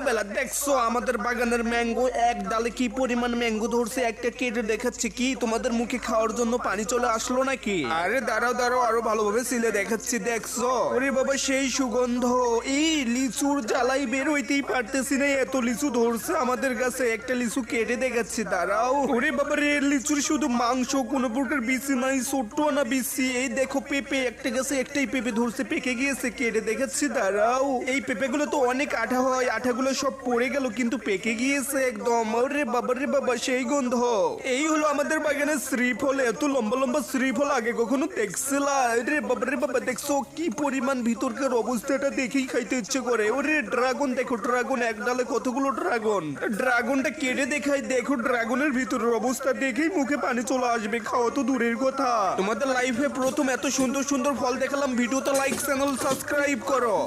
বেলা দেখছো আমাদের বাগানের ম্যাঙ্গো এক ডালে কি পরিমাণ ম্যাঙ্গো ধরছে, একটা কেটে দেখাচ্ছে কি তোমাদের মুখে খাওয়ার জন্য পানি চলে আসলো নাকি? আরে দাঁড়াও দাঁড়াও, আরো ভালোভাবে সিলে দেখাচ্ছি, দেখছো? ওরে বাবা সেই সুগন্ধ, এই লিচুর জ্বালাই বের হইতেই পারতেছি না, এত লিচু ধরছে আমাদের কাছে। একটা লিচু কেটে দেখাচ্ছি, দাঁড়াও। ওরে বাবা রে, লিচুর শুধু মাংস, কোনো প্রকার বিচি নাই, ছোট্ট না বিচি। এই দেখো পেঁপে, একটা গাছে একটাই পেঁপে ধরছে, পেকে গিয়েছে, কেটে দেখাচ্ছি, দাঁড়াও। এই পেঁপেগুলো তো অনেক আঠা হয়, আঠাগুলো সব পড়ে গেল কিন্তু পেকে গিয়েছে একদম। ওরে বাবা রে বাবা সেই গন্ধ। এই হলো আমাদের বাগানের শ্রীফল, এত লম্বা লম্বা শ্রীফল আগে কখনো দেখছিলা? রে বাবা রে বাবা, দেখছো কি পরিমাণ ভিতরকার অবস্থাটা, দেখেই খাইতে ইচ্ছে করে। ওরে ড্রাগন দেখো, ড্রাগন এক ডালে কতগুলো ড্রাগন। ড্রাগনটা কেটে দেখাই, দেখো ড্রাগনের ভিতরের অবস্থা দেখেই মুখে পানি চলে আসবে, খাওয়া তো দূরের কথা। তোমাদের লাইফে প্রথম এত সুন্দর সুন্দর ফল দেখালাম, ভিডিওতে লাইক, চ্যানেল সাবস্ক্রাইব করো।